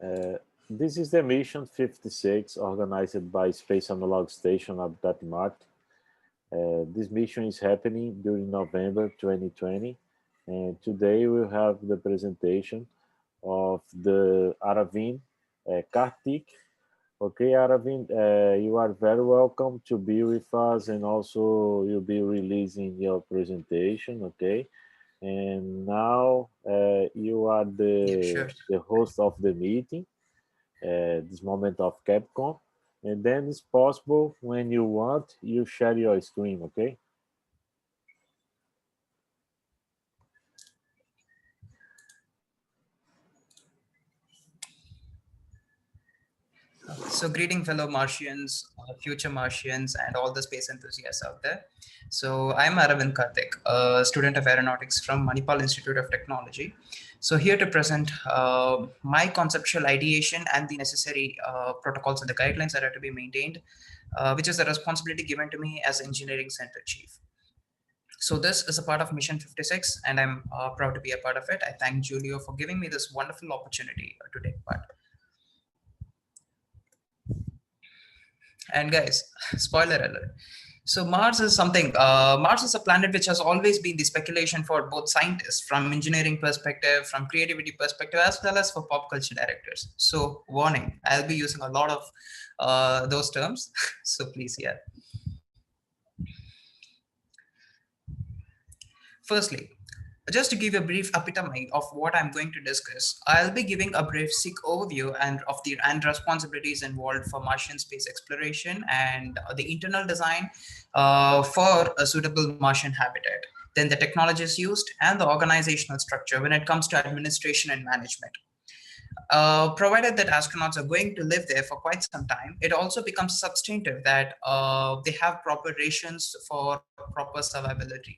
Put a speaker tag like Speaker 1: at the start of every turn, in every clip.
Speaker 1: Uh, this is the mission 56 organized by Space Analog Station Habitat Marte. This mission is happening during November 2020, and today we have the presentation of the Aravind Karthik. Okay, Aravind, you are very welcome to be with us, and also you'll be releasing your presentation. Okay, and now you are
Speaker 2: Yeah, sure.
Speaker 1: the host of the meeting, this moment of Capcom, and then it's possible when you want, you share your screen. Okay.
Speaker 2: So, greeting fellow Martians, future Martians, and all the space enthusiasts out there. So, I'm Aravind Karthik, a student of aeronautics from Manipal Institute of Technology. So, here to present my conceptual ideation and the necessary protocols and the guidelines that are to be maintained, which is the responsibility given to me as Engineering Center Chief. So, this is a part of Mission 56, and I'm proud to be a part of it. I thank Julio for giving me this wonderful opportunity to take part. And guys, spoiler alert. So Mars is something. Mars is a planet which has always been the speculation for both scientists, from engineering perspective, from creativity perspective, as well as for pop culture directors. So warning, I'll be using a lot of those terms. So please, yeah. Firstly, just to give a brief epitome of what I'm going to discuss, I'll be giving a brief overview and responsibilities involved for Martian space exploration and the internal design for a suitable Martian habitat, then the technologies used and the organizational structure when it comes to administration and management. Provided that astronauts are going to live there for quite some time, it also becomes substantive that they have proper rations for proper survivability.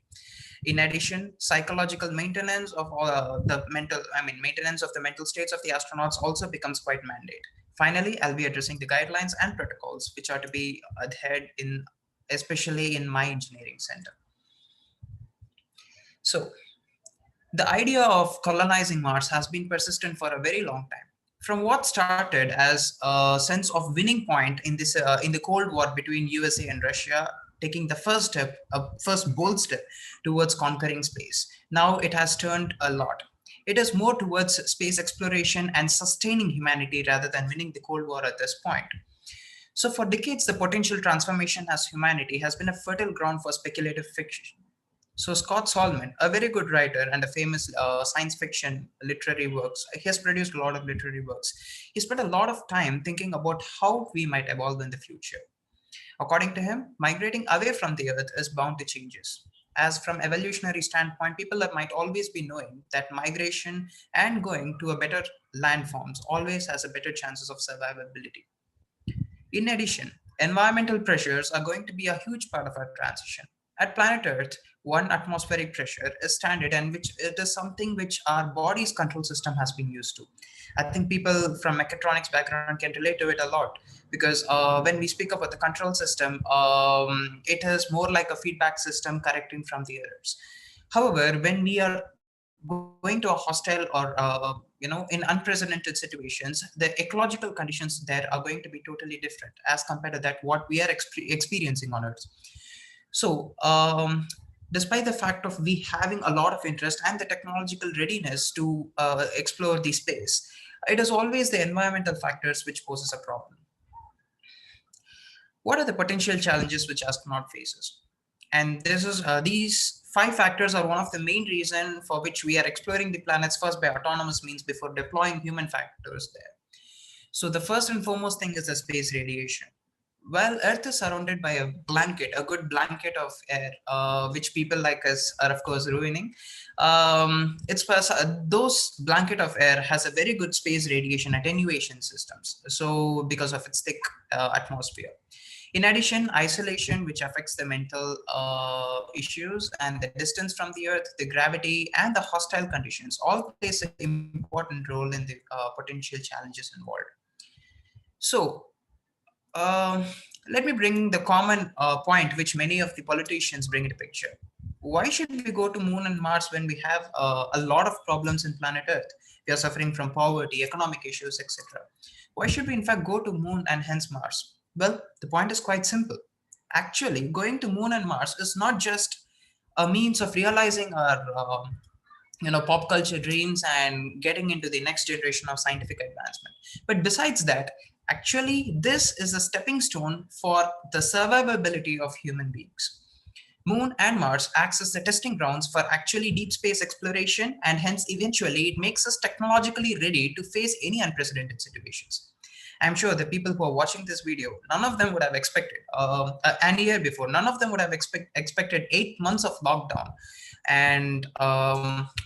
Speaker 2: In addition, psychological maintenance of maintenance of the mental states of the astronauts also becomes quite mandate. Finally, I'll be addressing the guidelines and protocols which are to be adhered in, especially in my engineering center. So, the idea of colonizing Mars has been persistent for a very long time. From what started as a sense of winning point in the Cold War between USA and Russia, taking the first bold step towards conquering space. Now it has turned a lot. It is more towards space exploration and sustaining humanity rather than winning the Cold War at this point. So for decades, the potential transformation as humanity has been a fertile ground for speculative fiction. So Scott Solomon, a very good writer and a famous science fiction literary works, he has produced a lot of literary works. He spent a lot of time thinking about how we might evolve in the future. According to him, migrating away from the Earth is bound to changes. As from evolutionary standpoint, people might always be knowing that migration and going to a better landforms always has a better chances of survivability. In addition, environmental pressures are going to be a huge part of our transition. At planet Earth, one atmospheric pressure is standard and which it is something which our body's control system has been used to. I think people from mechatronics background can relate to it a lot because when we speak about the control system, it is more like a feedback system correcting from the errors. However, when we are going to a hostile or in unprecedented situations, the ecological conditions there are going to be totally different as compared to that what we are experiencing on Earth. So, despite the fact of we having a lot of interest and the technological readiness to explore the space, it is always the environmental factors which poses a problem. What are the potential challenges which astronaut faces? And this is these five factors are one of the main reason for which we are exploring the planets first by autonomous means before deploying human factors there. So the first and foremost thing is the space radiation. Well, Earth is surrounded by a blanket, a good blanket of air, which people like us are, of course, ruining. Those blanket of air has a very good space radiation attenuation systems. So, because of its thick atmosphere. In addition, isolation, which affects the mental issues and the distance from the Earth, the gravity, and the hostile conditions all plays an important role in the potential challenges involved. So, uh, let me bring the common point which many of the politicians bring into picture. Why should we go to Moon and Mars when we have a lot of problems in planet Earth? We are suffering from poverty, economic issues, etc. Why should we in fact go to Moon and hence Mars? Well, the point is quite simple. Actually, going to Moon and Mars is not just a means of realizing our pop culture dreams and getting into the next generation of scientific advancement. But besides that, actually, this is a stepping stone for the survivability of human beings. Moon and Mars acts as the testing grounds for actually deep space exploration, and hence eventually it makes us technologically ready to face any unprecedented situations. I'm sure the people who are watching this video, none of them would have expected, and a year before, none of them would have expected 8 months of lockdown and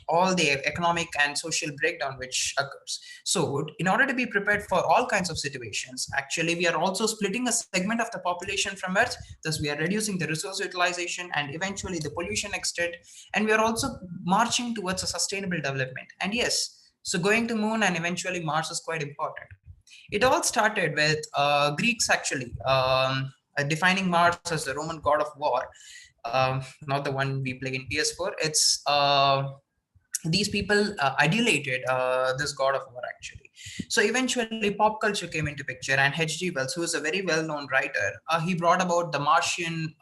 Speaker 2: all the economic and social breakdown which occurs. So in order to be prepared for all kinds of situations, actually we are also splitting a segment of the population from Earth. Thus we are reducing the resource utilization and eventually the pollution extent, and we are also marching towards a sustainable development. And yes, so going to Moon and eventually Mars is quite important. It all started with Greeks actually defining Mars as the Roman god of war, not the one we play in PS4. It's these people idolated this god of war actually. So eventually pop culture came into picture, and H.G. Wells, who is a very well-known writer, he brought about the Martian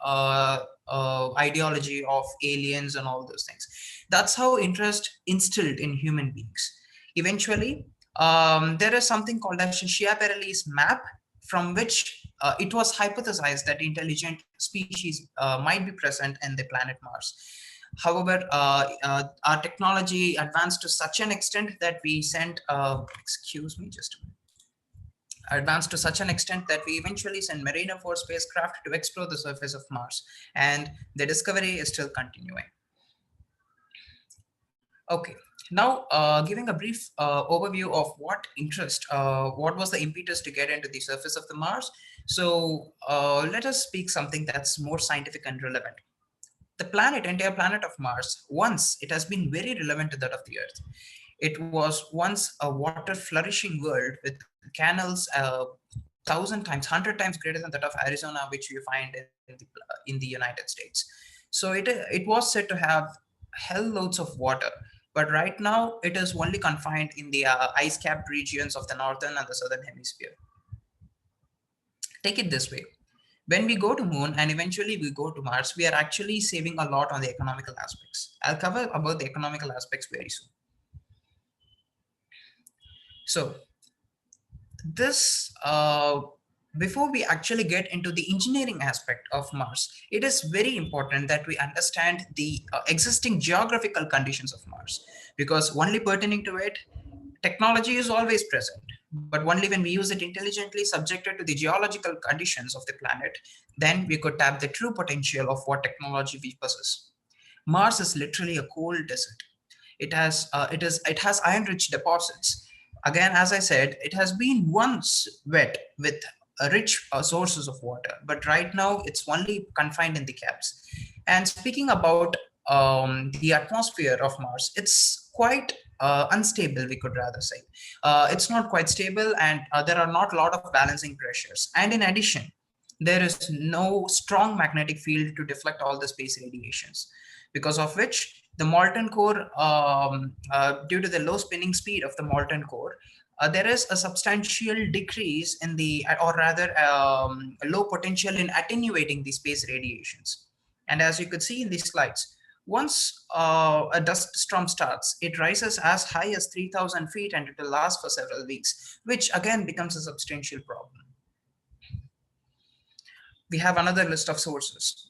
Speaker 2: ideology of aliens and all those things. That's how interest instilled in human beings. Eventually, there is something called as Schiaparelli's map, from which it was hypothesized that intelligent species might be present in the planet Mars. However, our technology advanced to such an extent that we sent, excuse me, just a minute. Advanced to such an extent that we eventually sent Mariner 4 spacecraft to explore the surface of Mars, and the discovery is still continuing. Okay, now giving a brief overview of what was the impetus to get into the surface of the Mars. So let us speak something that's more scientific and relevant. The entire planet of Mars, once it has been very relevant to that of the Earth. It was once a water flourishing world with canals 1,000 times, 100 times greater than that of Arizona, which you find in the United States. So it was said to have hell loads of water. But right now, it is only confined in the ice-capped regions of the northern and the southern hemisphere. Take it this way. When we go to Moon and eventually we go to Mars, we are actually saving a lot on the economical aspects. I'll cover about the economical aspects very soon. So this, before we actually get into the engineering aspect of Mars, it is very important that we understand the existing geographical conditions of Mars, because only pertaining to it, technology is always present, but only when we use it intelligently, subjected to the geological conditions of the planet, then we could tap the true potential of what technology we possess. Mars is literally a cold desert. It has iron-rich deposits. Again, as I said, it has been once wet with rich sources of water, but right now it's only confined in the caps. And speaking about the atmosphere of Mars, it's quite unstable, we could rather say. It's not quite stable, and there are not a lot of balancing pressures. And in addition, there is no strong magnetic field to deflect all the space radiations, because of which the molten core, due to the low spinning speed of the molten core, there is a substantial decrease in the, or rather a low potential in attenuating the space radiations. And as you could see in these slides, once a dust storm starts, it rises as high as 3,000 feet and it will last for several weeks, which again becomes a substantial problem. We have another list of sources.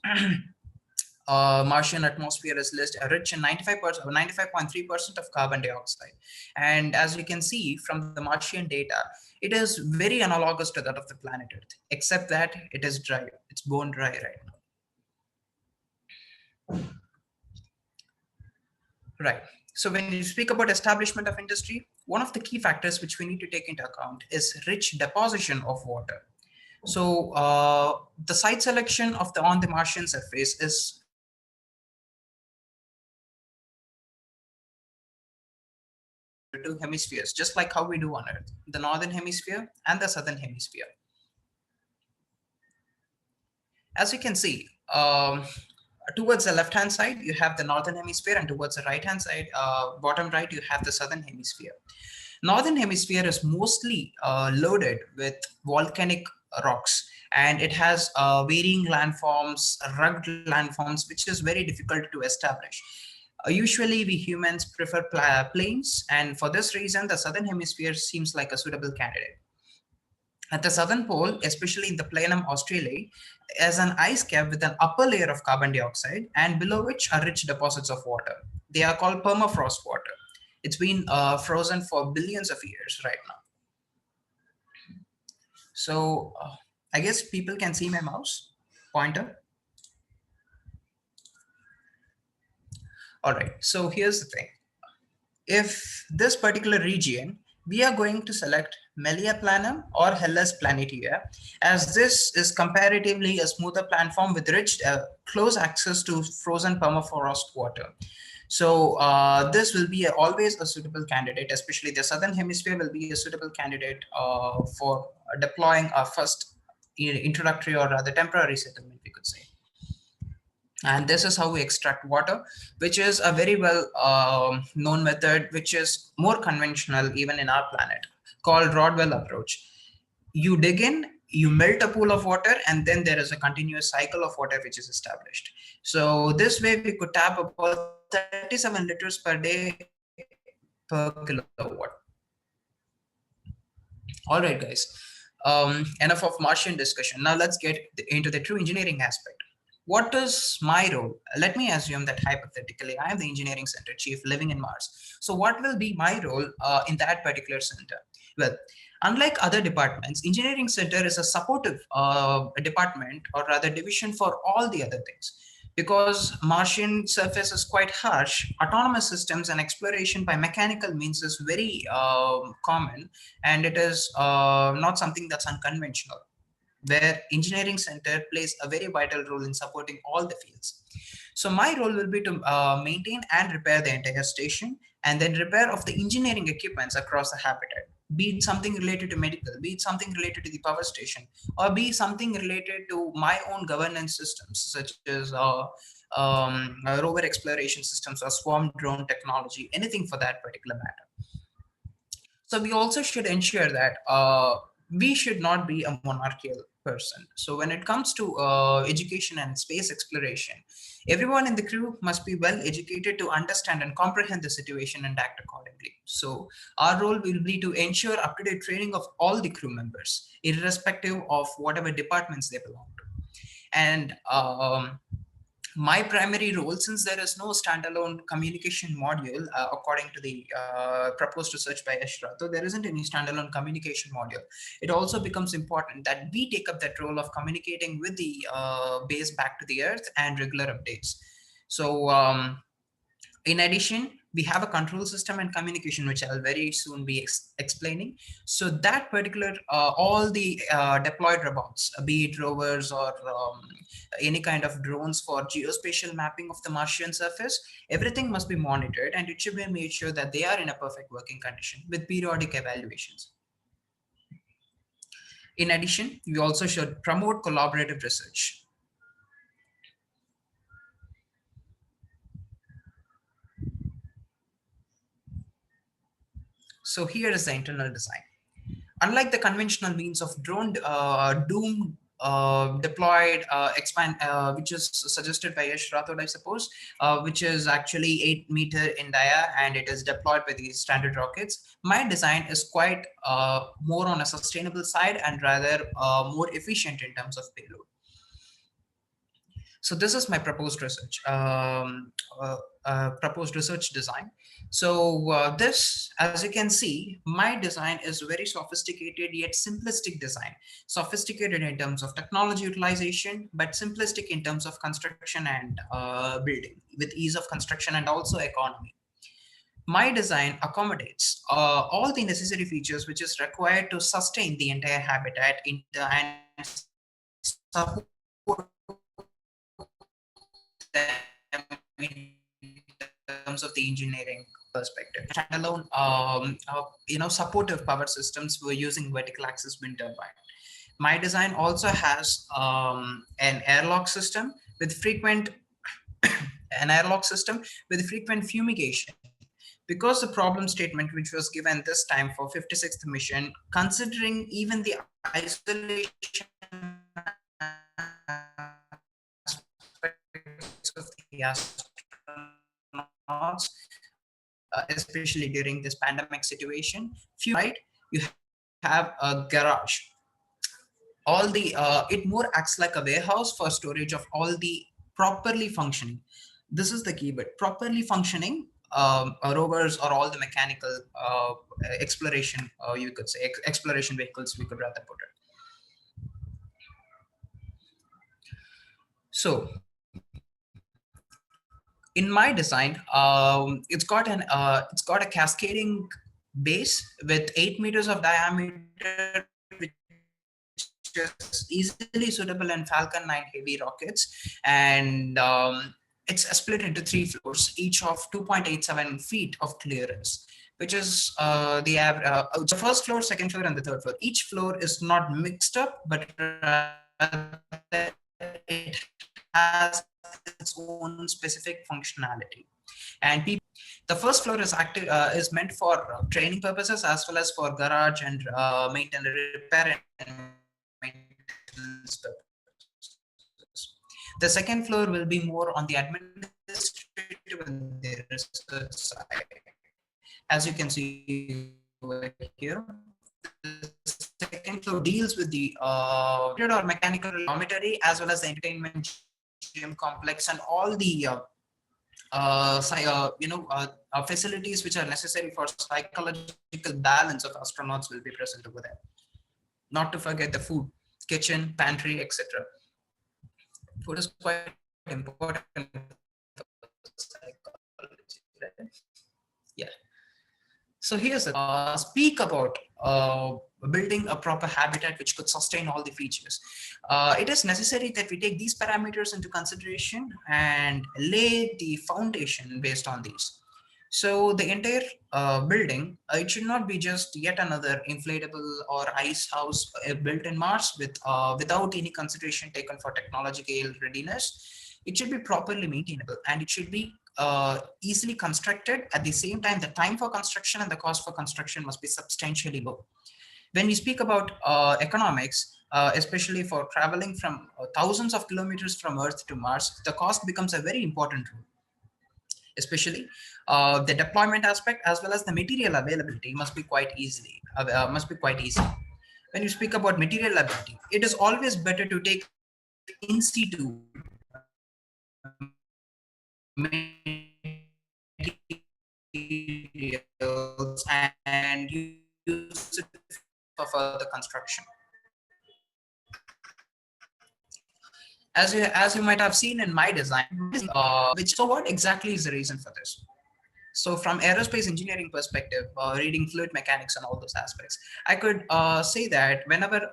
Speaker 2: Martian atmosphere is rich in 95.3% of carbon dioxide. And as you can see from the Martian data, it is very analogous to that of the planet Earth, except that it is dry. It's bone dry right now. Right. So when you speak about establishment of industry, one of the key factors which we need to take into account is rich deposition of water. So the site selection of on the Martian surface is two hemispheres, just like how we do on Earth, the northern hemisphere and the southern hemisphere. As you can see, Towards the left-hand side, you have the northern hemisphere, and towards the right-hand side, bottom right, you have the southern hemisphere. Northern hemisphere is mostly loaded with volcanic rocks, and it has varying landforms, rugged landforms, which is very difficult to establish. Usually, we humans prefer plains, and for this reason, the southern hemisphere seems like a suitable candidate. At the southern pole, especially in the Planum Australiae, is an ice cap with an upper layer of carbon dioxide, and below which are rich deposits of water. They are called permafrost water. It's been frozen for billions of years right now. So I guess people can see my mouse pointer. All right, so here's the thing. If this particular region, we are going to select Melia planum or Hellas planitia, as this is comparatively a smoother planform with rich, close access to frozen permafrost water. So this will be always a suitable candidate, especially the southern hemisphere will be a suitable candidate for deploying our first introductory or rather temporary settlement, we could say. And this is how we extract water, which is a very well known method, which is more conventional even in our planet, called Rodwell approach. You dig in, you melt a pool of water, and then there is a continuous cycle of water which is established. So this way we could tap about 37 liters per day per kilowatt. All right, guys. Enough of Martian discussion. Now let's get into the true engineering aspect. What is my role? Let me assume that hypothetically, I am the engineering center chief living in Mars. So what will be my role in that particular center? Well, unlike other departments, engineering center is a supportive department, or rather division, for all the other things. Because Martian surface is quite harsh, autonomous systems and exploration by mechanical means is very common, and it is not something that's unconventional, where engineering center plays a very vital role in supporting all the fields. So my role will be to maintain and repair the entire station, and then repair of the engineering equipments across the habitat, be it something related to medical, be it something related to the power station, or be something related to my own governance systems, such as rover exploration systems or swarm drone technology, anything for that particular matter. So we also should ensure that we should not be a monarchical person. So when it comes to education and space exploration, everyone in the crew must be well educated to understand and comprehend the situation and act accordingly. So our role will be to ensure up-to-date training of all the crew members, irrespective of whatever departments they belong to. And my primary role, since there is no standalone communication module, according to the proposed research by Ashrato, there isn't any standalone communication module. It also becomes important that we take up that role of communicating with the base back to the Earth and regular updates. So in addition, we have a control system and communication, which I'll very soon be explaining. So that particular, all the deployed robots, be it rovers or any kind of drones for geospatial mapping of the Martian surface, everything must be monitored, and it should be made sure that they are in a perfect working condition with periodic evaluations. In addition, we also should promote collaborative research. So here is the internal design. Unlike the conventional means of drone doomed deployed expand, which is suggested by Yash Rathod, I suppose, which is actually 8 meters in dia, and it is deployed by these standard rockets. My design is quite more on a sustainable side and rather more efficient in terms of payload. So this is my proposed research design. So this, as you can see, my design is very sophisticated yet simplistic design. Sophisticated in terms of technology utilization, but simplistic in terms of construction and building, with ease of construction and also economy. My design accommodates all the necessary features which is required to sustain the entire habitat and support in terms of the engineering perspective. Standalone, supportive power systems were using vertical axis wind turbine. My design also has an airlock system with frequent an airlock system with frequent fumigation. Because the problem statement which was given this time for 56th mission, considering even the isolation aspects of the astronauts, especially during this pandemic situation, right? You have a garage. All the it more acts like a warehouse for storage of all the properly functioning. This is the key bit: properly functioning rovers or all the mechanical exploration, you could say exploration vehicles, we could rather put it. So in my design, it's got a cascading base with 8 meters of diameter, which is easily suitable in Falcon 9 heavy rockets, and it's split into 3 floors, each of 2.87 feet of clearance, which is the first floor, second floor, and the third floor. Each floor is not mixed up, but it has its own specific functionality. And the first floor is meant for training purposes as well as for garage and maintenance, repair and maintenance purposes. The second floor will be more on the administrative and the research side. As you can see over here, the second floor deals with the or mechanical dormitory as well as the entertainment gym complex and all the facilities which are necessary for psychological balance of astronauts will be present over there. Not to forget the food, kitchen, pantry, etc. Food is quite important for psychology, right? Yeah. So here's speak about building a proper habitat which could sustain all the features. It is necessary that we take these parameters into consideration and lay the foundation based on these. So the entire building, it should not be just yet another inflatable or ice house built in Mars without any consideration taken for technological readiness. It should be properly maintainable, and it should be easily constructed. At the same time, the time for construction and the cost for construction must be substantially low. When we speak about economics, especially for traveling from thousands of kilometers from Earth to Mars, the cost becomes a very important role. Especially the deployment aspect as well as the material availability must be quite easy. When you speak about material availability, it is always better to take in situ materials and use it for further construction. As you might have seen in my design, so what exactly is the reason for this? So from aerospace engineering perspective, reading fluid mechanics and all those aspects, I could say that whenever,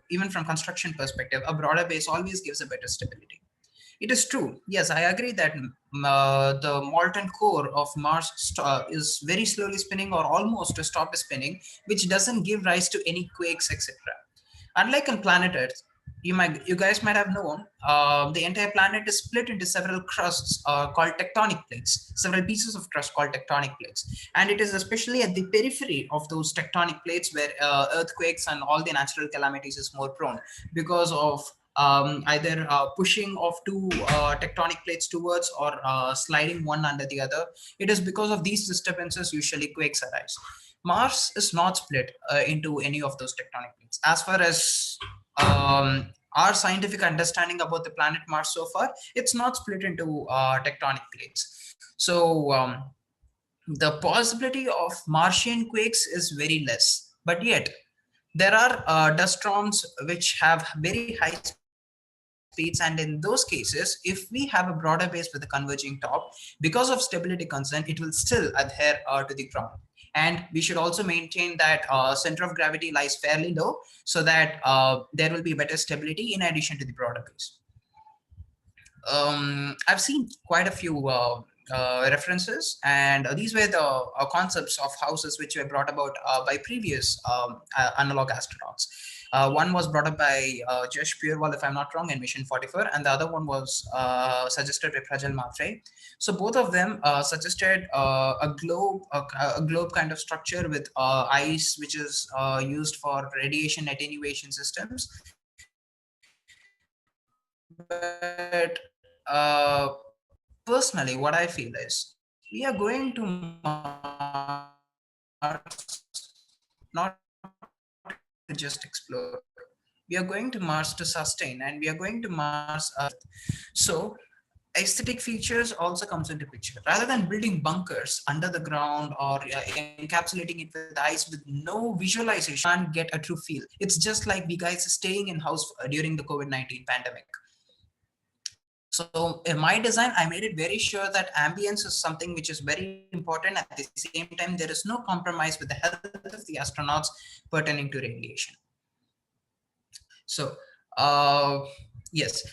Speaker 2: even from construction perspective, a broader base always gives a better stability. It is true. Yes, I agree that the molten core of Mars is very slowly spinning or almost to stop spinning, which doesn't give rise to any quakes, etc. Unlike on planet Earth, you guys might have known the entire planet is split into several crusts called tectonic plates, several pieces of crust called tectonic plates, and it is especially at the periphery of those tectonic plates where earthquakes and all the natural calamities is more prone because of either pushing of two tectonic plates towards or sliding one under the other. It is because of these disturbances usually quakes arise. Mars is not split into any of those tectonic plates. As far as our scientific understanding about the planet Mars so far, it's not split into tectonic plates. So the possibility of Martian quakes is very less, but yet there are dust storms which have very high speeds, and in those cases, if we have a broader base with a converging top, because of stability concern, it will still adhere to the ground. And we should also maintain that center of gravity lies fairly low so that there will be better stability in addition to the broader base. I've seen quite a few references, and these were the concepts of houses which were brought about by previous analog astronauts. One was brought up by Josh Purewal, if I'm not wrong, in Mission 44, and the other one was suggested by Prajal Matre. So both of them suggested a globe kind of structure with ice, which is used for radiation attenuation systems. But personally, what I feel is we are going to Mars not to just explore. We are going to Mars to sustain, and we are going to Mars. So aesthetic features also comes into picture. Rather than building bunkers under the ground or encapsulating it with ice with no visualization, you can't get a true feel. It's just like we guys staying in house during the COVID-19 pandemic. So in my design, I made it very sure that ambience is something which is very important. At the same time, there is no compromise with the health of the astronauts pertaining to radiation. So yes,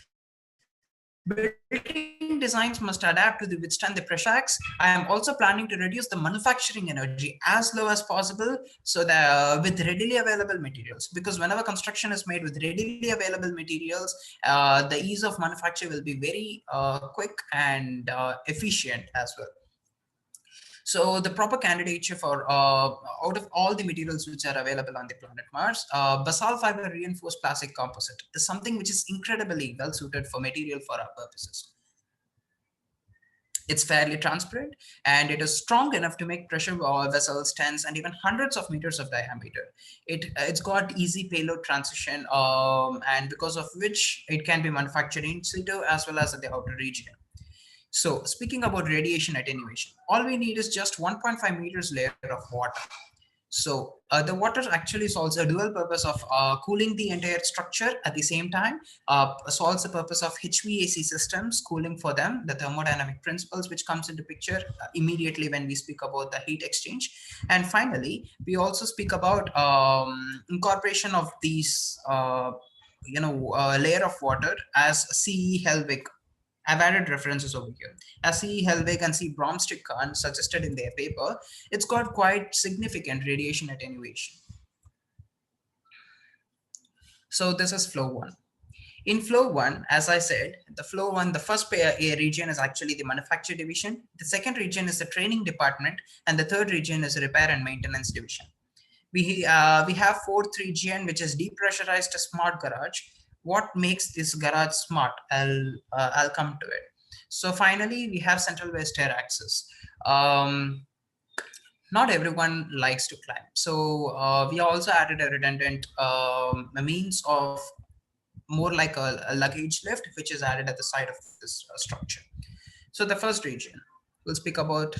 Speaker 2: building designs must adapt to withstand the pressure shocks. I am also planning to reduce the manufacturing energy as low as possible, so that with readily available materials, because whenever construction is made with readily available materials, the ease of manufacture will be very quick and efficient as well. So the proper candidature for out of all the materials which are available on the planet Mars, basalt fiber reinforced plastic composite is something which is incredibly well suited for material for our purposes. It's fairly transparent, and it is strong enough to make pressure vessels, tens, and even hundreds of meters of diameter. It's got easy payload transition, and because of which it can be manufactured in situ as well as at the outer region. So speaking about radiation attenuation, all we need is just 1.5 meters layer of water. So the water actually solves a dual purpose of cooling the entire structure at the same time, solves the purpose of HVAC systems, cooling for them, the thermodynamic principles which comes into picture immediately when we speak about the heat exchange. And finally, we also speak about incorporation of these, layer of water as C.E. Helwig. I've added references over here. As C. Helwig and C. Bromstick-Kahn suggested in their paper, it's got quite significant radiation attenuation. So this is flow 1. In flow 1, as I said, the flow 1, the first region is actually the manufacture division. The second region is the training department, and the third region is repair and maintenance division. We have fourth region, which is depressurized smart garage. What makes this garage smart? I'll come to it. So finally, we have central waste air access. Not everyone likes to climb, so we also added a redundant means of more like a luggage lift, which is added at the side of this structure. So the first region, we'll speak about,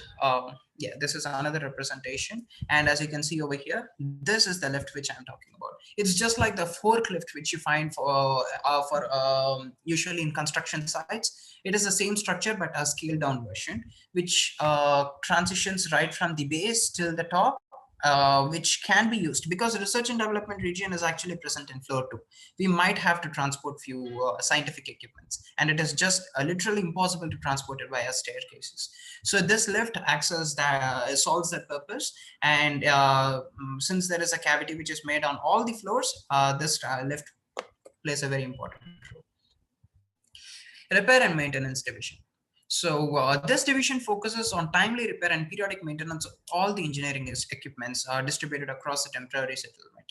Speaker 2: this is another representation. And as you can see over here, this is the lift which I'm talking about. It's just like the forklift which you find for usually in construction sites. It is the same structure, but a scaled down version, which transitions right from the base till the top, which can be used because the research and development region is actually present in floor 2. We might have to transport few scientific equipments, and it is just literally impossible to transport it via staircases. So this lift solves that purpose, and since there is a cavity which is made on all the floors, this lift plays a very important role. Repair and maintenance division. So this division focuses on timely repair and periodic maintenance of all the engineering equipments distributed across the temporary settlement.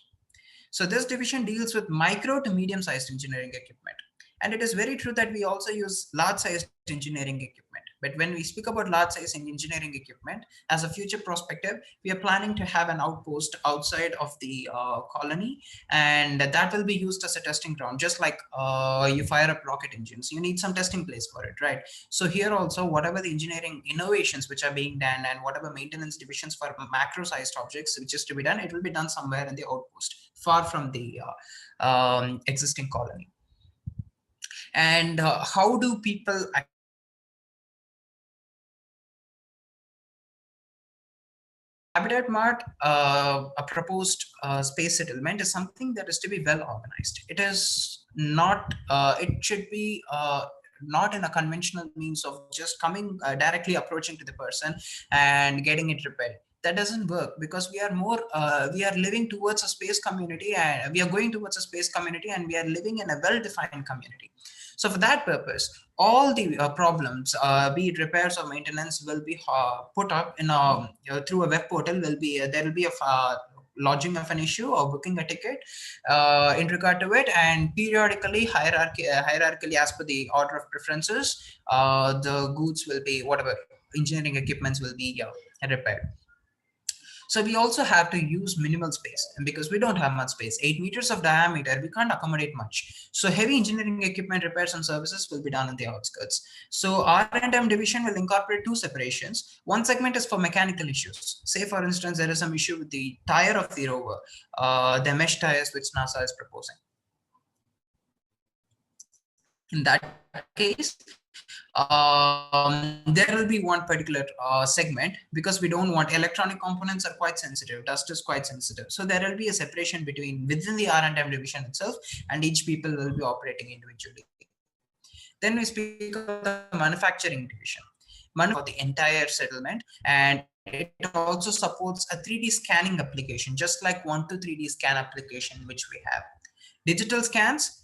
Speaker 2: So this division deals with micro to medium-sized engineering equipment. And it is very true that we also use large-sized engineering equipment. But when we speak about large-sized engineering equipment, as a future perspective, we are planning to have an outpost outside of the colony, and that will be used as a testing ground. Just like you fire up rocket engines, you need some testing place for it, right? So here also, whatever the engineering innovations which are being done and whatever maintenance divisions for macro-sized objects which is to be done, it will be done somewhere in the outpost, far from the existing colony. And how do people Habitat Marte, a proposed space settlement, is something that is to be well organized. It is not, it should be not in a conventional means of just coming directly approaching to the person and getting it repaired. That doesn't work, because we are more we are living towards a space community, and we are going towards a space community, and we are living in a well-defined community. So for that purpose, all the problems, be it repairs or maintenance, will be put up in a through a web portal. Will be there will be a lodging of an issue or booking a ticket in regard to it, and periodically hierarchically as per the order of preferences, the goods will be, whatever engineering equipments will be repaired. So we also have to use minimal space, and because we don't have much space, 8 meters of diameter, we can't accommodate much. So heavy engineering equipment repairs and services will be done in the outskirts. So R&M division will incorporate two separations. One segment is for mechanical issues. Say for instance, there is some issue with the tire of the rover, the mesh tires which NASA is proposing. In that case, there will be one particular segment, because we don't want, electronic components are quite sensitive, dust is quite sensitive. So there will be a separation within the R&M division itself, and each people will be operating individually. Then we speak of the manufacturing division. For the entire settlement, and it also supports a 3D scanning application, just like 1 to 3D scan application which we have. Digital scans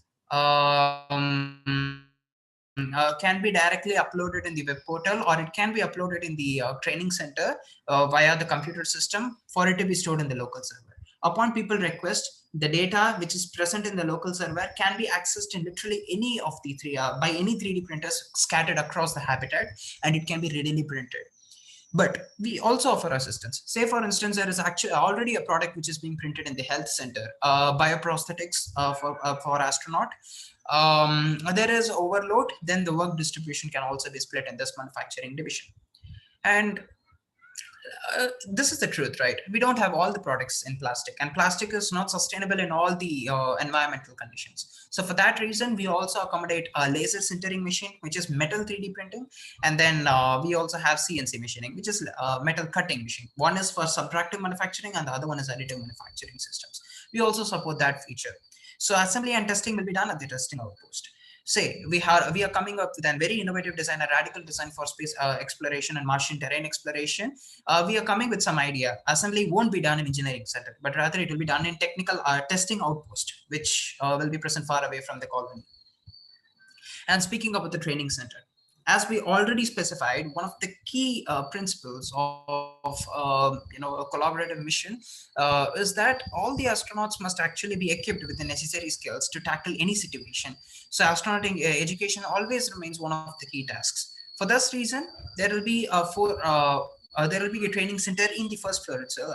Speaker 2: can be directly uploaded in the web portal, or it can be uploaded in the training center via the computer system for it to be stored in the local server. Upon people request, the data which is present in the local server can be accessed in literally any of the by any 3D printers scattered across the habitat, and it can be readily printed. But we also offer assistance. Say, for instance, there is actually already a product which is being printed in the health center, bioprosthetics for astronaut. There is overload, then the work distribution can also be split in this manufacturing division. And this is the truth, right? We don't have all the products in plastic, and plastic is not sustainable in all the environmental conditions. So for that reason, we also accommodate a laser sintering machine, which is metal 3D printing. And then we also have CNC machining, which is metal cutting machine. One is for subtractive manufacturing, and the other one is additive manufacturing systems. We also support that feature. So assembly and testing will be done at the testing outpost. Say we are coming up with a very innovative design, a radical design for space exploration and Martian terrain exploration. We are coming with some idea. Assembly won't be done in engineering center, but rather it will be done in technical testing outpost, which will be present far away from the colony. And speaking about the training center, as we already specified, one of the key principles of a collaborative mission is that all the astronauts must actually be equipped with the necessary skills to tackle any situation. So astronaut education always remains one of the key tasks. For this reason, there will be a training center in the first floor itself.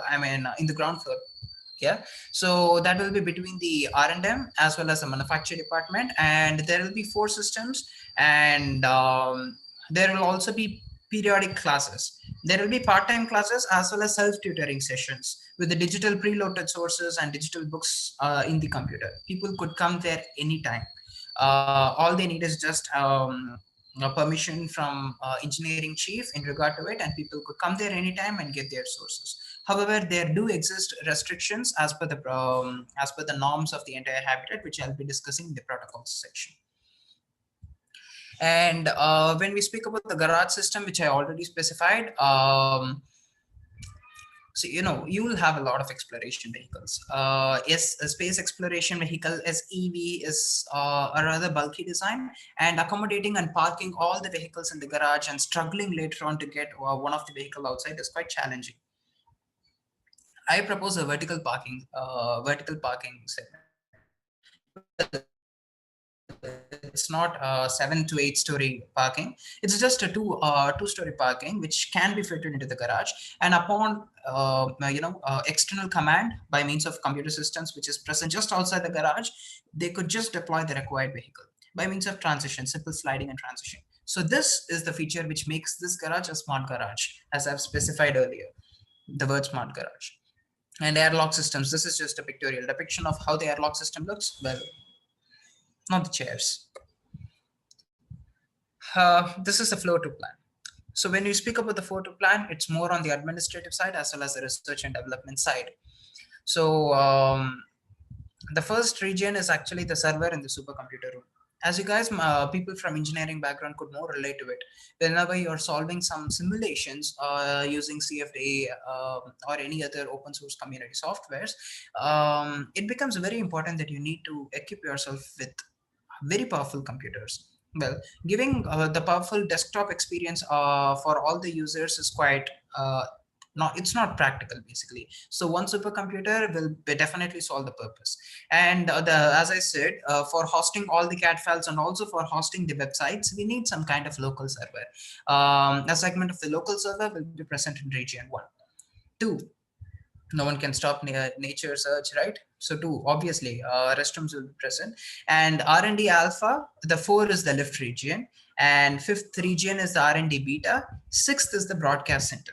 Speaker 2: In the ground floor. Yeah, so that will be between the R&M as well as the manufacture department, and there will be 4 systems, and there will also be periodic classes. There will be part-time classes as well as self-tutoring sessions with the digital preloaded sources and digital books in the computer. People could come there anytime. All they need is just permission from engineering chief in regard to it, and people could come there anytime and get their sources. However, there do exist restrictions as per the norms of the entire habitat, which I'll be discussing in the protocols section. And when we speak about the garage system, which I already specified, so you will have a lot of exploration vehicles. Yes, a space exploration vehicle SEV is a rather bulky design, and accommodating and parking all the vehicles in the garage and struggling later on to get one of the vehicle outside is quite challenging. I propose a vertical parking segment. It's not a 7 to 8 story parking. It's just a two-story parking, which can be fitted into the garage. And upon external command by means of computer systems, which is present just outside the garage, they could just deploy the required vehicle by means of transition, simple sliding and transition. So this is the feature which makes this garage a smart garage, as I've specified earlier, the word smart garage. And airlock systems, this is just a pictorial depiction of how the airlock system looks. Well, not the chairs. This is the flow to plan. So when you speak about the flow to plan, it's more on the administrative side as well as the research and development side. So the first region is actually the server in the supercomputer room. as you guys, people from engineering background could more relate to it. Whenever you're solving some simulations using CFD or any other open source community softwares, it becomes very important that you need to equip yourself with very powerful computers. Well, giving the powerful desktop experience for all the users is quite not, it's not practical basically. So one supercomputer will definitely solve the purpose. And as I said, for hosting all the CAD files and also for hosting the websites, we need some kind of local server. A segment of the local server will be present in region 1. 2, no one can stop nature search, right? So 2, obviously restrooms will be present. And R&D alpha, the 4 is the lift region, and 5th region is the R&D beta, 6th is the broadcast center.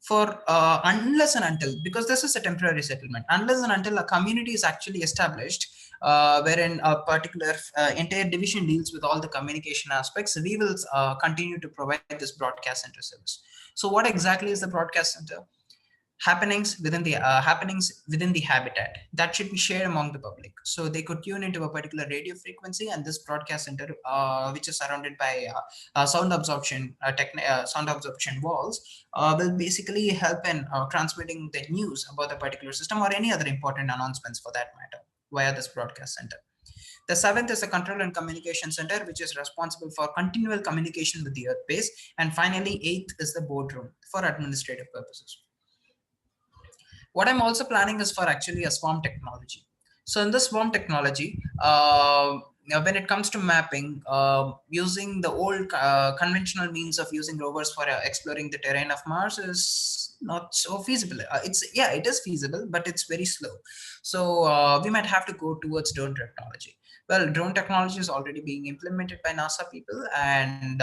Speaker 2: For unless and until, because this is a temporary settlement, unless and until a community is actually established, wherein a particular entire division deals with all the communication aspects, we will continue to provide this broadcast center service. So what exactly is the broadcast center? Happenings within the habitat that should be shared among the public, so they could tune into a particular radio frequency, and this broadcast center, which is surrounded by sound absorption walls, will basically help in transmitting the news about the particular system or any other important announcements for that matter via this broadcast center. The 7th is the control and communication center, which is responsible for continual communication with the earth base. And finally, 8th is the boardroom for administrative purposes. What I'm also planning is for actually a swarm technology. So in the swarm technology, when it comes to mapping, using the old conventional means of using rovers for exploring the terrain of Mars is not so feasible. It is feasible, but it's very slow. So we might have to go towards drone technology. Well, drone technology is already being implemented by NASA people, and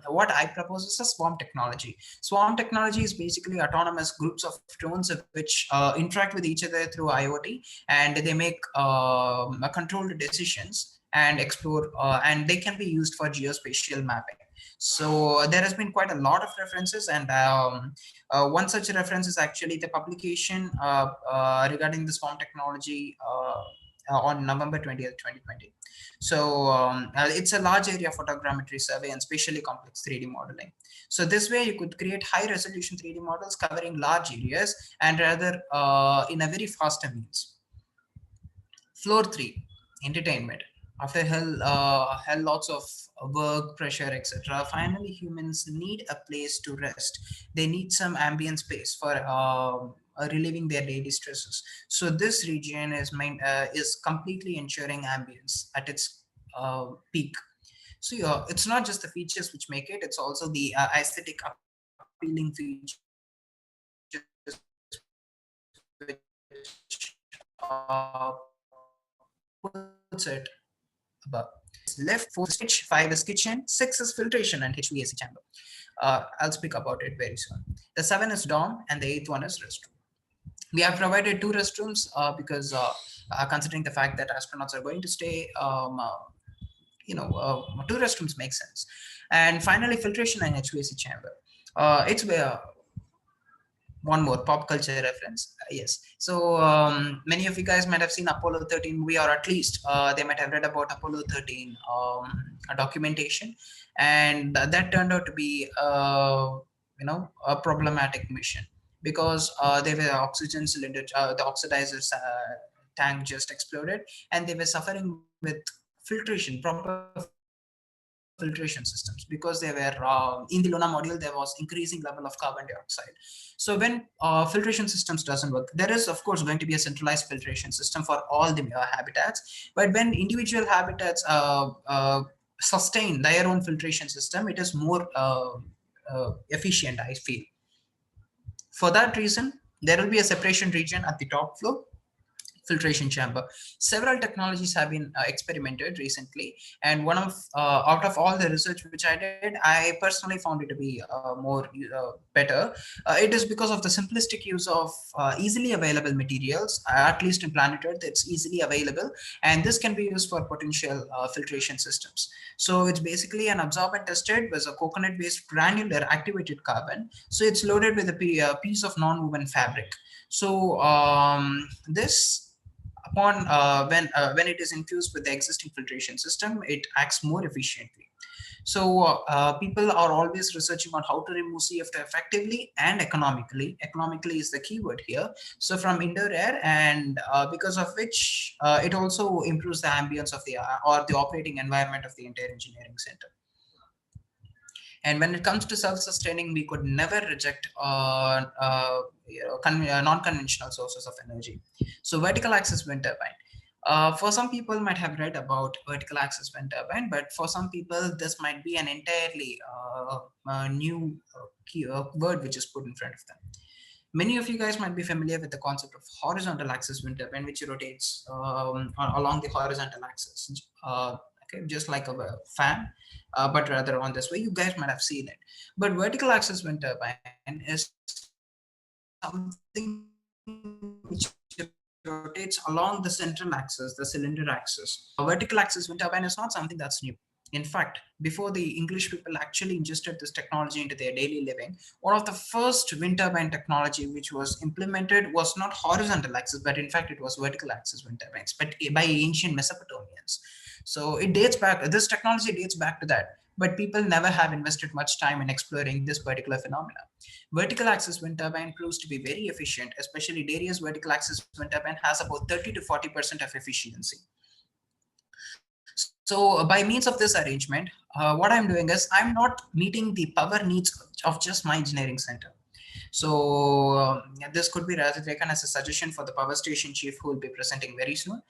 Speaker 2: what I propose is a swarm technology. Swarm technology is basically autonomous groups of drones which interact with each other through IoT, and they make controlled decisions and explore, and they can be used for geospatial mapping. So there has been quite a lot of references, and one such reference is actually the publication regarding the swarm technology on November 20th, 2020. So it's a large area photogrammetry survey and spatially complex 3D modeling. So this way you could create high resolution 3D models covering large areas and rather in a very faster means. Floor 3, entertainment. After hell lots of work, pressure, etc., finally humans need a place to rest. They need some ambient space for relieving their daily stresses. So this region is completely ensuring ambience at its peak. So yeah, it's not just the features which make it, it's also the aesthetic appealing features which puts it above. Left 4 is kitchen, 5 is kitchen, 6 is filtration and HVAC chamber. I'll speak about it very soon. The 7 is dorm and the 8th one is restroom. We have provided 2 restrooms because considering the fact that astronauts are going to stay, 2 restrooms make sense. And finally, filtration and HVAC chamber. It's where one more pop culture reference. Yes. So many of you guys might have seen Apollo 13 movie, or at least they might have read about Apollo 13 a documentation, and that turned out to be a problematic mission because there were oxygen cylinder, the oxidizer tank just exploded, and they were suffering with filtration, proper filtration systems, because they were in the lunar module there was increasing level of carbon dioxide. So when filtration systems doesn't work, there is of course going to be a centralized filtration system for all the habitats, but when individual habitats sustain their own filtration system, it is more efficient, I feel. For that reason, there will be a separation region at the top floor, filtration chamber. Several technologies have been experimented recently, and one of out of all the research which I did, I personally found it to be more better. It is because of the simplistic use of easily available materials, at least in planet Earth it's easily available, and this can be used for potential filtration systems. So it's basically an absorbent tested with a coconut based granular activated carbon, so it's loaded with a piece of non-woven fabric. So this upon when it is infused with the existing filtration system, it acts more efficiently. So people are always researching on how to remove CF2 effectively and economically. Economically is the keyword here. So from indoor air, and because of which it also improves the ambience of the or the operating environment of the entire engineering center. And when it comes to self-sustaining, we could never reject non-conventional sources of energy. So vertical axis wind turbine. For some people might have read about vertical axis wind turbine, but for some people this might be an entirely new word which is put in front of them. Many of you guys might be familiar with the concept of horizontal axis wind turbine, which rotates along the horizontal axis, okay, just like a fan, but rather on this way. You guys might have seen it. But vertical axis wind turbine is something which rotates along the central axis, the cylinder axis. Vertical axis wind turbine is not something that's new. In fact, before the English people actually ingested this technology into their daily living, one of the first wind turbine technology which was implemented was not horizontal axis, but in fact it was vertical axis wind turbines, but by ancient Mesopotamians. So it dates back, this technology dates back to that, but people never have invested much time in exploring this particular phenomena. Vertical axis wind turbine proves to be very efficient, especially Darius vertical axis wind turbine has about 30 to 40% of efficiency. So by means of this arrangement, what I'm doing is I'm not meeting the power needs of just my engineering center. So this could be rather taken as a suggestion for the power station chief who will be presenting very soon.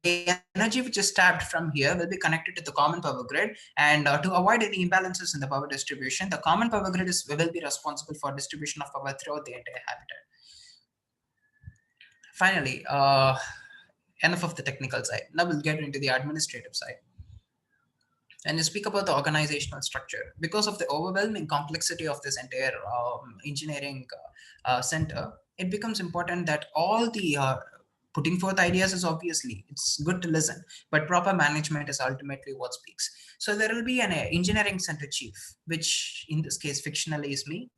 Speaker 2: The energy which is tapped from here will be connected to the common power grid, and to avoid any imbalances in the power distribution, the common power grid will be responsible for distribution of power throughout the entire habitat. Finally, enough of the technical side. Now we'll get into the administrative side. And you speak about the organizational structure. Because of the overwhelming complexity of this entire engineering center, it becomes important that all the putting forth ideas is obviously, it's good to listen, but proper management is ultimately what speaks. So there will be an engineering center chief, which in this case fictionally is me.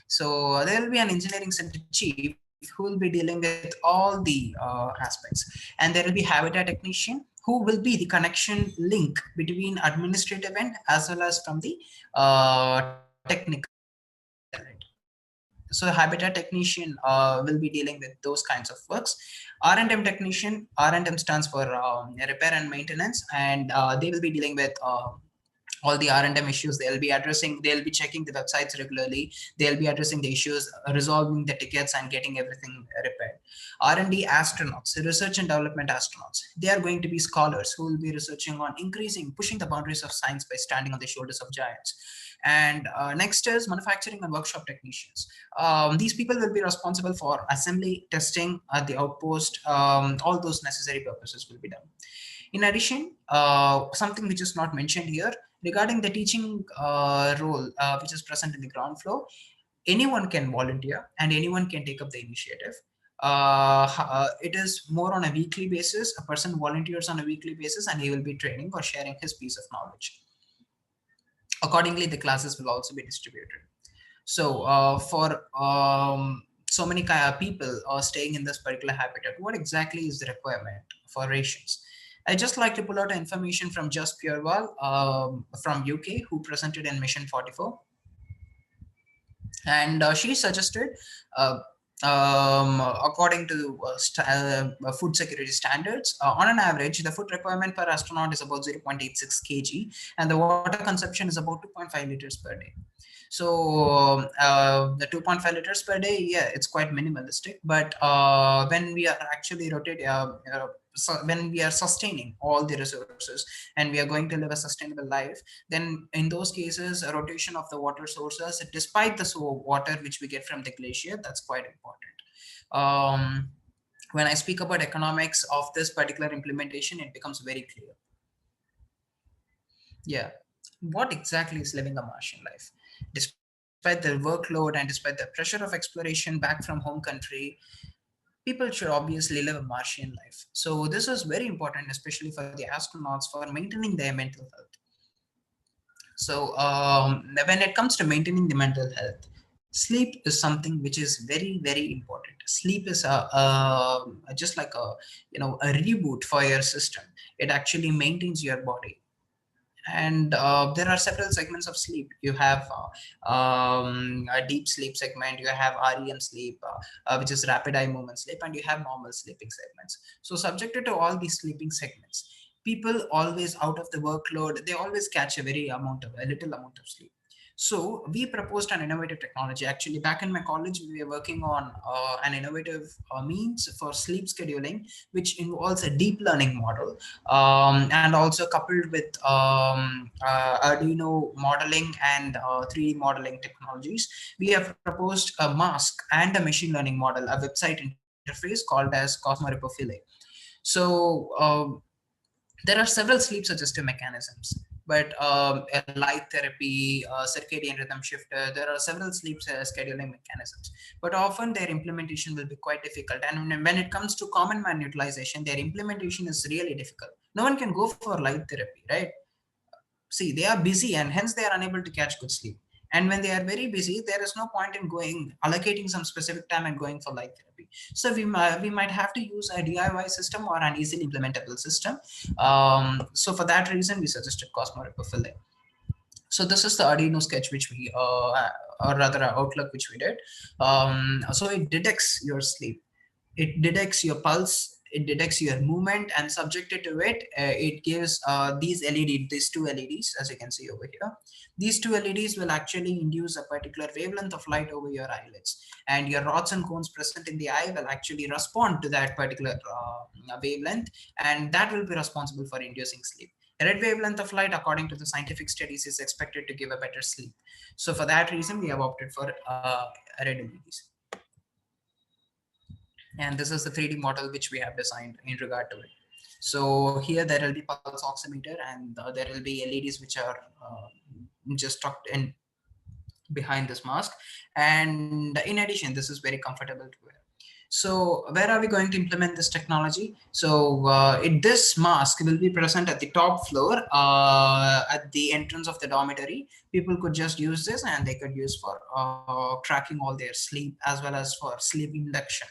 Speaker 2: So there will be an engineering center chief who will be dealing with all the aspects, and there will be habitat technician who will be the connection link between administrative end as well as from the technical end. So habitat technician will be dealing with those kinds of works. R&M technician, R&M stands for repair and maintenance, and they will be dealing with all the R&M issues. They'll be checking the websites regularly. They'll be addressing the issues, resolving the tickets, and getting everything repaired. R&D astronauts, research and development astronauts, they are going to be scholars who will be researching on pushing the boundaries of science by standing on the shoulders of giants. And next is manufacturing and workshop technicians. These people will be responsible for assembly, testing at the outpost. All those necessary purposes will be done. In addition, something which is not mentioned here regarding the teaching role, which is present in the ground floor, anyone can volunteer and anyone can take up the initiative. It is more on a weekly basis. A person volunteers on a weekly basis and he will be training or sharing his piece of knowledge. Accordingly, the classes will also be distributed. So for so many people staying in this particular habitat, what exactly is the requirement for rations? I just like to pull out information from Just Purewal from UK, who presented in Mission 44. And she suggested, according to food security standards, on an average, the food requirement per astronaut is about 0.86 kg, and the water consumption is about 2.5 liters per day. So the 2.5 liters per day, yeah, it's quite minimalistic. But when we are actually when we are sustaining all the resources and we are going to live a sustainable life, then in those cases, a rotation of the water sources, despite the water which we get from the glacier, that's quite important. When I speak about economics of this particular implementation, it becomes very clear. Yeah, what exactly is living a Martian life? Despite the workload and despite the pressure of exploration back from home country, people should obviously live a Martian life. So this is very important, especially for the astronauts, for maintaining their mental health. So when it comes to maintaining the mental health, Sleep is something which is very, very important. Sleep is just like a, a reboot for your system. It actually maintains your body. And there are several segments of sleep. You have a deep sleep segment, you have REM sleep, which is rapid eye movement sleep, and you have normal sleeping segments. So subjected to all these sleeping segments, people always, out of the workload, they always catch a little amount of sleep. So we proposed an innovative technology. Actually, back in my college, we were working on an innovative means for sleep scheduling, which involves a deep learning model, and also coupled with Arduino modeling and 3D modeling technologies. We have proposed a mask and a machine learning model, a website interface called as Cosmorepophilae. So there are several sleep suggestive mechanisms, but a light therapy, circadian rhythm shifter, there are several sleep scheduling mechanisms, but often their implementation will be quite difficult. And when it comes to common man utilization, their implementation is really difficult. No one can go for light therapy, right? See, they are busy and hence they are unable to catch good sleep. And when they are very busy, there is no point in allocating some specific time and going for light therapy. So we might have to use a DIY system or an easily implementable system. So for that reason, we suggested Cosmorepophilae. So this is the Arduino sketch which we, or rather Outlook which we did. So it detects your sleep, it detects your pulse, it detects your movement, and subjected to it, it gives these two LEDs, as you can see over here. These two LEDs will actually induce a particular wavelength of light over your eyelids, and your rods and cones present in the eye will actually respond to that particular wavelength, and that will be responsible for inducing sleep. A red wavelength of light, according to the scientific studies, is expected to give a better sleep. So for that reason, we have opted for red LEDs. And this is the 3D model which we have designed in regard to it. So here there will be pulse oximeter, and there will be LEDs which are just tucked in behind this mask. And in addition, this is very comfortable to wear. So where are we going to implement this technology? So this mask will be present at the top floor, at the entrance of the dormitory. People could just use this, and they could use for tracking all their sleep as well as for sleep induction.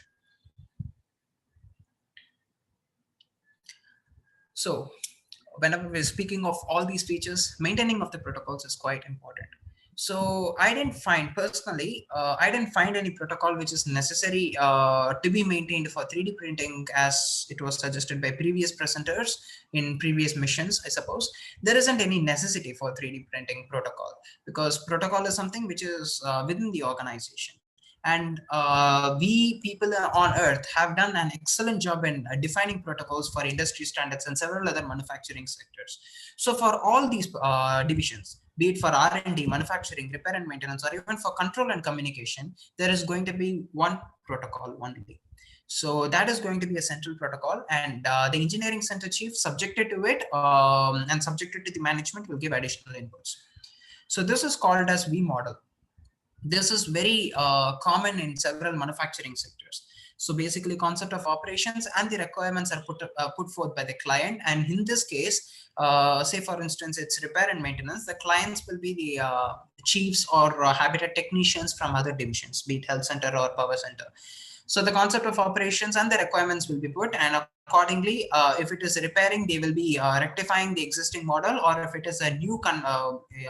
Speaker 2: So whenever we're speaking of all these features, maintaining of the protocols is quite important. So I didn't find personally, I didn't find any protocol which is necessary to be maintained for 3D printing as it was suggested by previous presenters in previous missions, I suppose. There isn't any necessity for 3D printing protocol, because protocol is something which is within the organization. And we people on Earth have done an excellent job in defining protocols for industry standards and several other manufacturing sectors. So for all these divisions, be it for R&D, manufacturing, repair and maintenance, or even for control and communication, there is going to be one protocol only. So that is going to be a central protocol, and the engineering center chief, subjected to it and subjected to the management, will give additional inputs. So this is called as V model. This is very common in several manufacturing sectors. So basically, concept of operations and the requirements are put forth by the client. And in this case, say for instance, it's repair and maintenance. The clients will be the chiefs or habitat technicians from other divisions, be it health center or power center. So the concept of operations and the requirements will be put, and accordingly, if it is repairing, they will be rectifying the existing model, or if it is a new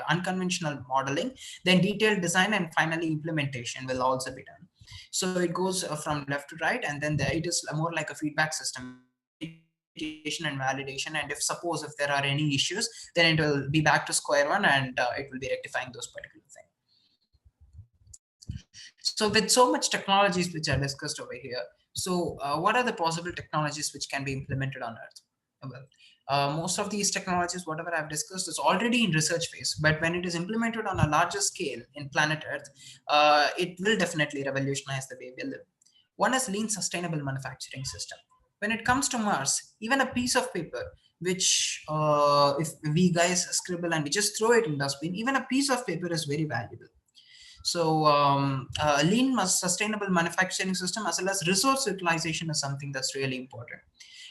Speaker 2: unconventional modeling, then detailed design and finally implementation will also be done. So it goes from left to right, and then it is more like a feedback system, verification and validation. And if there are any issues, then it will be back to square one, and it will be rectifying those particular things. So with so much technologies which are discussed over here, so what are the possible technologies which can be implemented on Earth? Well, most of these technologies, whatever I've discussed, is already in research phase, but when it is implemented on a larger scale in planet Earth, it will definitely revolutionize the way we live. One is lean sustainable manufacturing system. When it comes to Mars, even a piece of paper, which if we guys scribble and we just throw it in dustbin, even a piece of paper is very valuable. So lean sustainable manufacturing system as well as resource utilization is something that's really important.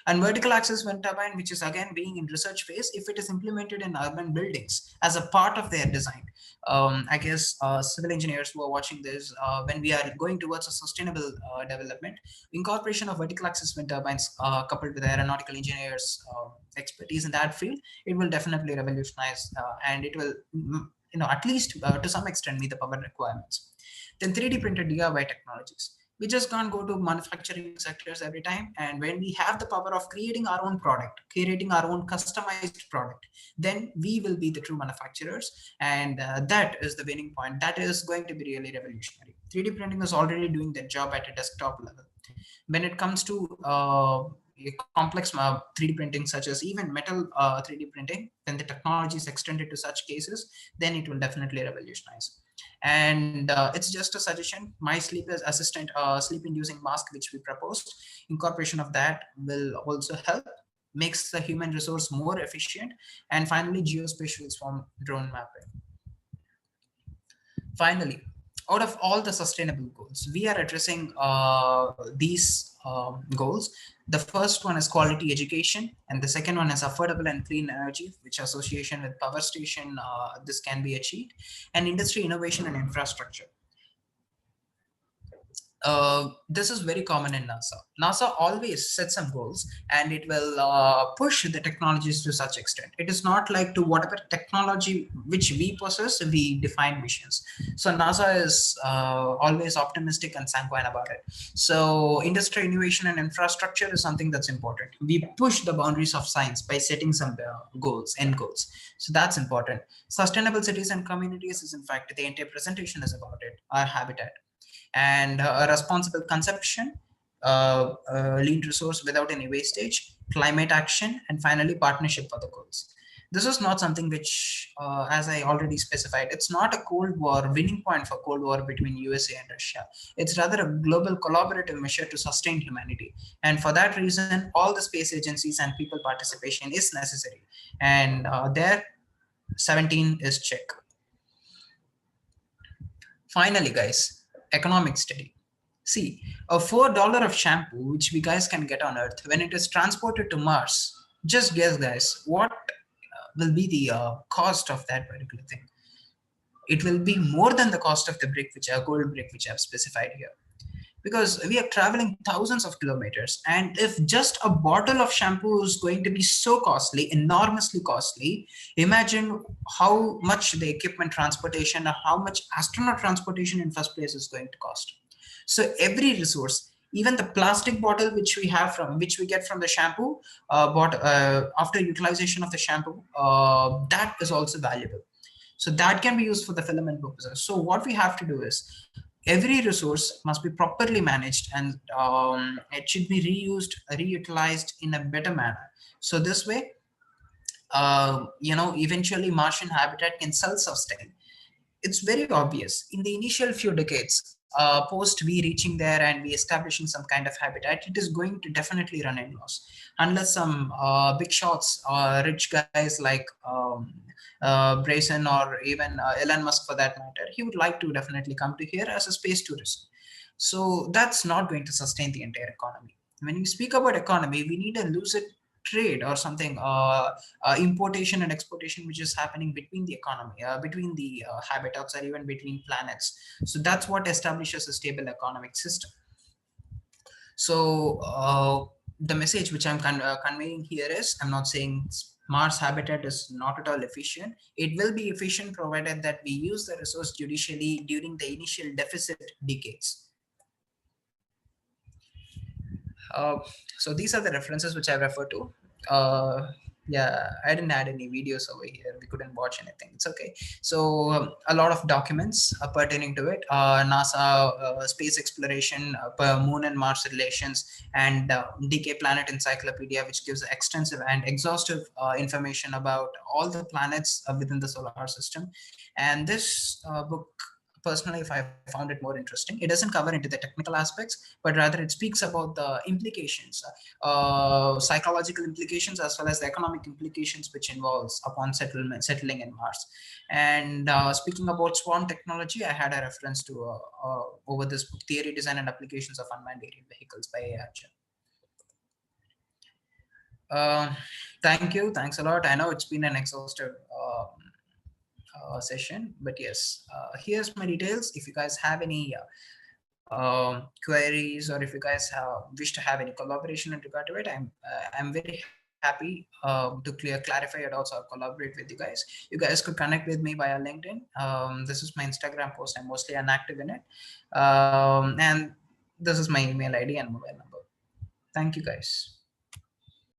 Speaker 2: And vertical axis wind turbine, which is again being in research phase, if it is implemented in urban buildings as a part of their design. I guess civil engineers who are watching this, when we are going towards a sustainable development, incorporation of vertical axis wind turbines coupled with aeronautical engineers expertise in that field, it will definitely revolutionize, and it will at least to some extent meet the power requirements. Then 3D printed DIY technologies. We just can't go to manufacturing sectors every time. And when we have the power of creating our own product, creating our own customized product, then we will be the true manufacturers. And that is the winning point. That is going to be really revolutionary. 3D printing is already doing that job at a desktop level. When it comes to complex 3D printing, such as even metal 3D printing, when the technology is extended to such cases, then it will definitely revolutionize. And it's just a suggestion. My sleep is assistant sleep inducing mask, which we proposed, incorporation of that will also help, makes the human resource more efficient. And finally, geospatial swarm drone mapping. Finally, out of all the sustainable goals, we are addressing these goals. The first one is quality education, and the second one is affordable and clean energy, which association with power station, this can be achieved, and industry innovation and infrastructure. This is very common in NASA. NASA always sets some goals, and it will push the technologies to such extent. It is not like to whatever technology which we possess, we define missions. So NASA is always optimistic and sanguine about it. So industry innovation and infrastructure is something that's important. We push the boundaries of science by setting some goals, end goals. So that's important. Sustainable cities and communities is, in fact, the entire presentation is about it, our habitat. And responsible consumption, lean resource without any wastage, climate action, and finally partnership for the goals. This is not something which, as I already specified, it's not a Cold War winning point for Cold War between USA and Russia. It's rather a global collaborative measure to sustain humanity. And for that reason, all the space agencies and people participation is necessary. And there, 17 is check. Finally, guys, economic study. See, a $4 of shampoo, which we guys can get on Earth, when it is transported to Mars, just guess, guys, what will be the cost of that particular thing? It will be more than the cost of the brick, which are gold brick, which I've specified here. Because we are traveling thousands of kilometers, and if just a bottle of shampoo is going to be so costly, enormously costly, imagine how much the equipment transportation or how much astronaut transportation in first place is going to cost. So every resource, even the plastic bottle which we have from, which we get from the shampoo, after utilization of the shampoo, that is also valuable. So that can be used for the filament purposes. So what we have to do is, every resource must be properly managed, and it should be reused, reutilized in a better manner. So this way, eventually Martian habitat can self-sustain. It's very obvious. In the initial few decades, post we reaching there and we establishing some kind of habitat, it is going to definitely run in loss. Unless some big shots, rich guys like Brayson or even Elon Musk for that matter, he would like to definitely come to here as a space tourist. So that's not going to sustain the entire economy. When you speak about economy, we need a lucid trade or something, importation and exportation, which is happening between the economy, between the habitats, or even between planets. So that's what establishes a stable economic system. So the message which I'm conveying here is, I'm not saying Mars habitat is not at all efficient. It will be efficient provided that we use the resource judicially during the initial deficit decades. So these are the references which I refer to. Yeah, I didn't add any videos over here. We couldn't watch anything. It's okay. So a lot of documents pertaining to it. NASA space exploration, Moon and Mars relations, and DK Planet Encyclopedia, which gives extensive and exhaustive information about all the planets within the solar system. And this book, personally, if I found it more interesting, it doesn't cover into the technical aspects, but rather it speaks about the implications, psychological implications, as well as the economic implications which involves upon settling in Mars. And speaking about swarm technology, I had a reference to over this book, Theory, Design, and Applications of Unmanned Aerial Vehicles by A.R. Thank you. Thanks a lot. I know it's been an exhaustive session, but yes, here's my details. If you guys have any queries, or if you guys wish to have any collaboration in regard to it, I'm very happy to clarify your doubts or collaborate with you guys. You guys could connect with me via LinkedIn. This is my Instagram post. I'm mostly inactive in it, and this is my email ID and mobile number. Thank you guys.